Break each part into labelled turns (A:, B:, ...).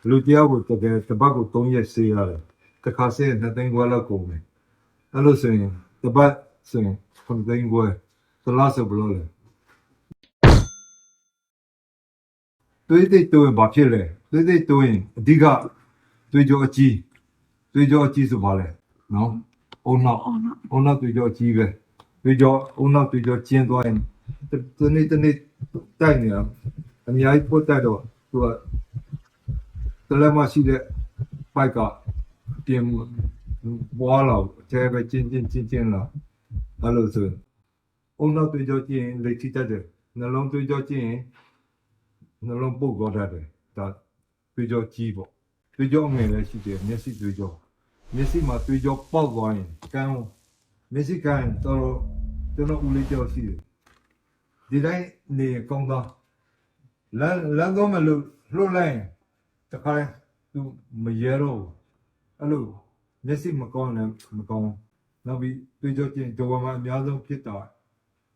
A: လူတယောက်ကိုတကယ်တပတ်ကို3ရက်ဆေးရတယ်တစ်ခါဆေး2သိန်းခွဲလောက်ကုန်တယ်အဲ့လိုဆိုရင်တပတ်ဆိုရင်9သိန်းခွဲတစ်လဆိုဘယ်လိုလဲတွေးသိတိုးဘာဖြစ်လဲတွေးသိတိုးရင်အဓိကတွေးကြောအကြီးဆိုပါလဲနော်အုံနောက်တွေးကြောအကြီးပဲတွေးကြောအုံနောက်တွေးကြောကျင်းသွားရင်တနေ့တိုက်နေတာအများကြီးပို့တိုက်တော့သူကတလက်မရှိတဲ့ပိုက်ကပြင်ဘွားလာအဲပဲကျင်းလာအဲ့လိုဆိုအုံနောက်တွေးကြောကျင်းလက်ထိတတ်တယ်နှလုံးတွေးကြောကျင်းနှလုံးပုတ်သွားတတ်တယ်ဒါတွေးကြောကြီးပေါ့တွေးကြောငယ်လည်းရှိတယ်မျက်စိတွေးကြောမျက်စိမှာတွေးကြောပေါက်သွားရင်ကန်းမျက်စိကန်းတော့ကျွန်တော်ဦးလေးကြောရှိတယ်ဒီတိုင်းနေကောင်းသားလမ်းတော့မလို့လှုပ်လိုက်တခါသူမရဲတော့အဲ့လိုမျက်စိမကောင်းလည်းမကောင်းနောက်ပြီးတွေးကြောချင်းဒဝမှာအများဆုံးဖြစ်တာ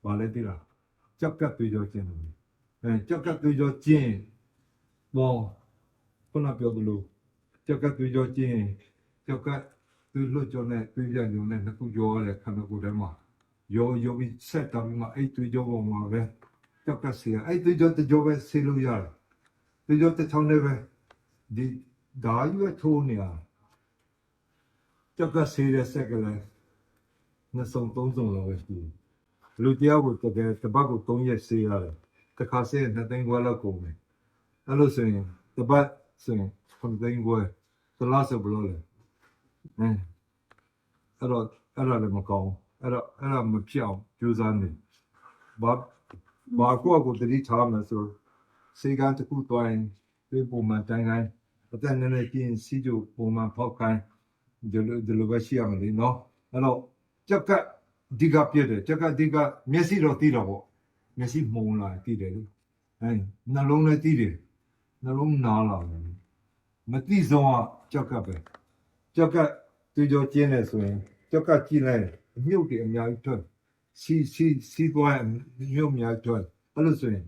A: ဘာလဲသိလားကြောက်ကပ်တွေးကြောချင်းလို့ကြောက်ကပ်တွေးကြောချင်းဘောခုနပြောသလိုကြောက်ကပ်တွေးကြောချင်းကြောက်ကပ်သူ့လွတ်ကြောနဲ့တွေးပြညုံနဲ့နှစ်ခုကြောရတယ်ခန္ဓာကိုယ်ထဲမှာရောပြီးဆက်တောင်းပြီးမှအဲ့တွေးကြောပေါ်မှာပဲကြောက်ကပ်ဆေးအဲ့တွေးကြောတစ်ကြောပဲဆေးလို့ရတယ်တွေးကြောတစ်ချောင်းနဲ့ပဲဒီဓာယူထိုးနေတာကြောက်ကပ်ဆေးတဲ့ဆက်ကလေးနှစ်စုံသုံးစုံလောက်ပဲရှိတယ်လူတယောက်ကိုတကယ်တပတ်ကို3ရက်ဆေးရတယ်တစ်ခါဆေး2သိန်းခွဲလောက်ကုန်တယ်အဲ့လိုဆိုရင်တပတ်ဆိုရင်9သိန်းခွဲတစ်လဆိုဘယ်လိုလဲအဲ့တော့လည်းမကောင်းအဲ့ဒါမဖြစ်အောင်ကြိုးစားနေဘာကိုတတိထားမယ်ဆိုစေကန်းတစ်ခုတွိုင်းဒီပုံမှန်တိုင်းအသက်နည်းနည်းကျင်းစီကြိုပုံမှန်ဖောက်ခိုင်းဒီလိုပဲရှိရမယ်လေနော်အဲ့တော့ကြောက်ကဒီကပြည့်တယ်ကြောက်ကဒီကမျက်စိတော့သိတော့ပေါ့မျက်စိမှုံလာသိတယ်လေနှလုံးလည်းသိတယ်နှလုံးနားလာတယ်မသိဆုံးကကြောက်ကပဲကြောက်ကတွေးကြောကျင်းနေဆိုရင်ကြောက်ကကြည့်လိုက်မြုပ်တယ်အများကြီးထွက်စီသွားမြုပ်များထွက်အဲ့လိုဆိုရင်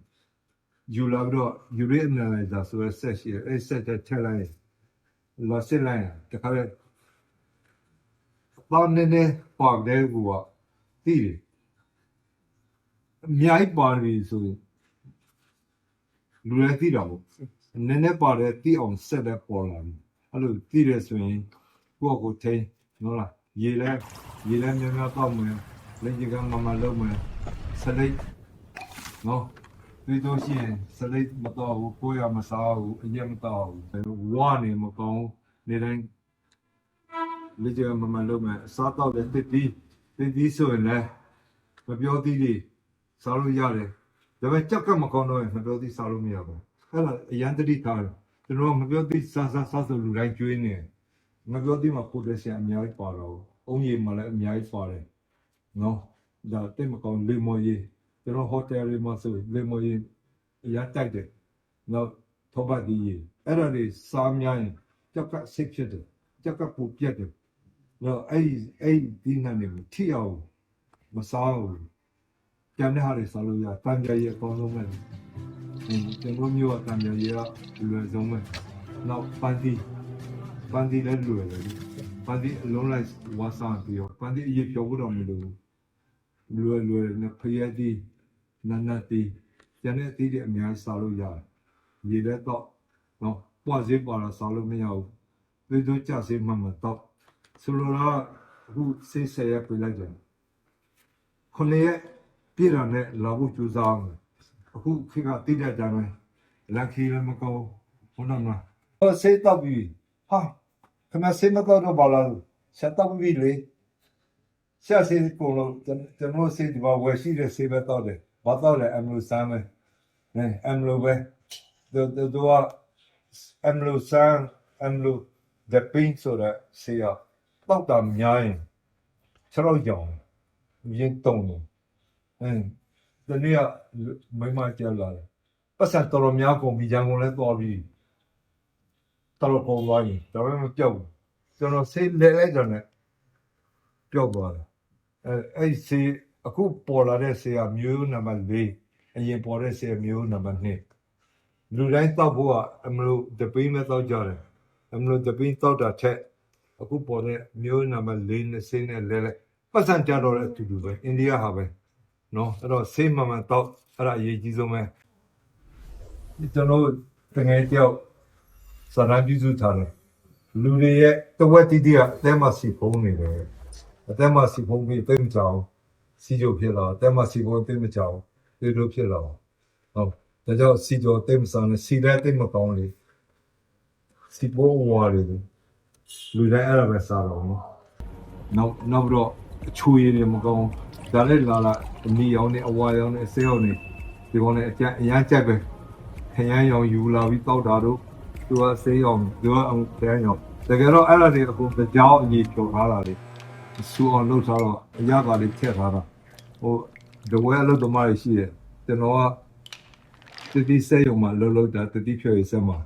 A: ယူလာပြီးတော့ယူရစ်အနာလိုင်ဇာဆိုတဲ့ဆက်ရှိတယ်အဲ့ဆက်တဲ့ထည့်လိုက်လာစစ်လိုက်တခါလေပေါင်းနေပေါက်တဲ့ကူကသိတယ်အများကြီးပါပြီဆိုရင်လူလည်းသိတာပေါ့နည်းနည်းပါတယ်သိအောင်ဆက်တဲ့ပေါ်လာပြီအဲ့လိုသိတယ်ဆိုရင်ကိုထိန်းနော်လားရေလည်းများများတောက်မယ်လက်ကြီးကမလုံးမယ်စလိတ်နော်ပြီးတော့ရှိရင်စလိတ်မတော့ဘူးကိုရမစားဘူးအရက်မတော့ဘူးဝါနေမကောင်းနေတိုင်းလက်ကြီးကမလုံးမယ်စားတော့လည်းတစ်တီးဆိုရင်လည်းမပြောသေးလေစားလို့ရတယ်ဒါပေမဲ့ကြောက်ကမကောင်းတော့ရင်မပြောသေးစားလို့မရဘူးအဲ့ဒါအရန်တတိထားတယ်ကျွန်တော်မပြောသေးစားဆိုလူတိုင်းကျွေးနေငါပြောသေးမှာပိုတက်ဆီယမ်အများကြီးပါတော့အုံးရည်မှလည်းအများကြီးပါတယ်နော်ဒါတိတ်မကောင်းလေမော်ရည်ကျွန်တော်ဟိုတယ်တွေမှာဆိုလေမော်ရည်အရတိုက်တယ်နော်ထောပတ်ဒီရည်အဲ့ဒါတွေစားများရင်ကြောက်ကဆစ်ဖြစ်တယ်ကြောက်ကပူပြတ်တယ်နော်အဲ့ဒီနာနေကိုထိအောင်မစားဘူးကျန်တဲ့ဟာတွေစားလို့ရတန်ကြရည်အကောင်းဆုံးပဲကျွန်တော်မျိုးကတန်ကြရည်ကလွယ်ဆုံးပဲနောက်ပန်းတီလည်းလွယ်တယ်ပန်းတီအလုံးလိုက်ဝါစားပြီးတော့ပန်းတီအရေးပြောဖို့တော့မလိုဘူးလွယ်နဲ့ဖျက်တီနန်းတီကျန်တဲ့အသီးတွေအများကြီးစားလို့ရတယ်ရေလည်းတော့နော်ပွားစေးပါတော့စားလို့မရဘူးတွေးကြစေးမှတော့ဆိုလိုတာအခုစေးဆယ်ရပြလိုက်တယ်ခုနှစ်ရက်ပြည့်တာနဲ့လာဖို့ကြိုးစားအောင်အခုခေတ်ကတိတဲ့ကြမ်းလက်ခီလည်းမကောင်းဘူးဟုတ်လားစေးတော့ပြီးဟာခမစေးမတော့ဘာလာဆက်တော့ပြီးလေဆက်စေးကိုလို့ကျွန်တော်စေးဒီမှာဝယ်ရှိတဲ့စေးပဲတော့တယ်ဘာတော့လဲအမ်လိုဆမ်းပဲအမ်လိုပဲတို့ကအမ်လိုဆမ်းအမ်လိုဒပင်းဆိုတဲ့စေးရတော့တာများရင်ခြေတော့ကြောင်ရင်းတုံလို့တနေ့ကမိမကြောက်လာတယ်ပတ်စံတော်တော်များကုန်ပြီရန်ကုန်လည်းသွားပြီတော်ကုန်သွားပြီဒါပေမဲ့မပြောက်ဘူးကျွန်တော်ဆေးလဲလိုက်တယ်နဲ့ပျောက်သွားတယ်အဲ့ဆေးအခုပေါ်လာတဲ့ဆေးကမျိုးနံပါတ်4အရင်ပေါ်တဲ့ဆေးမျိုးနံပါတ်2 လူတိုင်းတောက်ဖို့ကအမလို့တပိမဲ့တောက်ကြတယ်အမလို့တပိတောက်တာချက်အခုပေါ်တဲ့မျိုးနံပါတ်4 20နဲ့လဲလဲပတ်စံကြတော့တဲ့အတူတူပဲအိန္ဒိယဟာပဲနော်အဲ့တော့ဆေးမှန်မှန်တောက်အဲ့ဒါအရေးကြီးဆုံးပဲကျွန်တော်တကယ်ကြောက်စာရန်ပြုစုထားတယ်လူတွေရဲ့တဝက်တိတိကအသက်မစီဖုံးနေတယ်အသက်မစီဖုံးပြီးတိတ်မကြောက်စီကြိုဖြစ်လာအသက်မစီဖုံးတိတ်မကြောက်ဒီလိုဖြစ်လာဟုတ်ဒါကြောင့်စီကြိုတိတ်မစားနဲ့စီလည်းတိတ်မကောင်းလေစီပေါ်ဝါရီလူတိုင်းအဲ့ဒါပဲစားတော့နော်နောက်တော့အချွေရည်မကောင်းဒါလည်းလာအမီရောင်းနေအဝါရောင်းနေအစဲရောင်းနေဒီကောင်လည်းအရန်ကြက်ပဲခရမ်းရောင်ယူလာပြီးတောက်တာတို့သူကဆေးရောင်သူကခရမ်းရောင်တကယ်တော့အဲ့ဒါတွေအခုကြောင်းအကြီးဖြုတ်ထားတာလေစူအောင်လုပ်ထားတော့အရသာလေးထည့်ထားတာဟိုဒဝဲအလုပ်သမားတွေရှိတယ်ကျွန်တော်ကတတိဆေးရုံမှာလုပ်တာတတိဖြေရစမှာ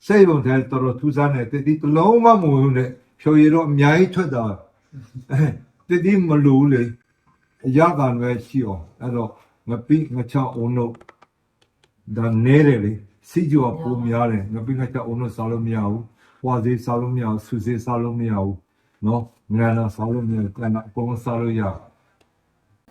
A: ဆေးရုံထဲတော်တော်ထူးဆန်းတယ်တတိတစ်လုံးမမဝင်နဲ့ဖြေရတော့အများကြီးထွက်တာတတိမလို့လေအရသာပဲရှိအောင်အဲ့တော့ငပိငချောင်းအောင်လို့ဒါနေတယ်လေစီကြိုကပုံများတယ်ငပိငချောင်းအောင်လို့စားလို့မရဘူးဟွာစေးစားလို့မရဘူးဆူစေးစားလို့မရဘူးနော်ငါနာစားလို့မရဘူးအဲ့ဒါအကုန်စားလို့ရ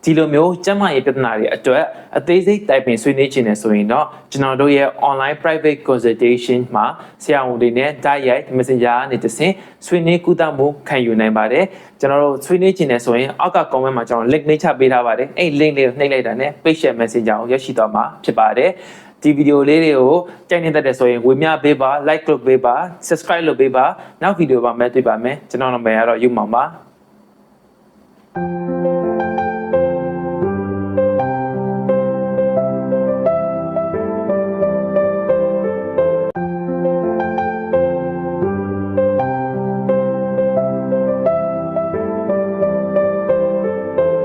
B: ဒီလိုမျိုးကျန်းမာရေးပြဿနာတွေအတွက်အသေးစိတ်တိုင်ပင်ဆွေးနွေးခြင်းနဲ့ဆိုရင်တော့ကျွန်တော်တို့ရဲ့ online private consultation မှာဆရာဝန်တွေနဲ့တိုက်ရိုက် Messenger နဲ့တဆင့်ဆွေးနွေးကုသမှုခံယူနိုင်ပါတယ်ကျွန်တော်တို့ဆွေးနွေးခြင်းနဲ့ဆိုရင်အောက်က comment မှာကျွန်တော် link နှိပ်ချပေးထားပါတယ်အဲ့ link လေးကိုနှိပ်လိုက်တာနဲ့ page share messenger ကိုရရှိသွားမှာဖြစ်ပါတယ်ဒီဗီဒီယိုလေးတွေကိုကြိုက်နေတဲ့ဆိုရင်ဝေမျှပေးပါ like လုပ်ပေးပါ subscribe လုပ်ပေးပါနောက်ဗီဒီယိုမှာတွေ့ပါမယ်ကျွန်တော်နာမည်ကတော့ယူမောင်ပါ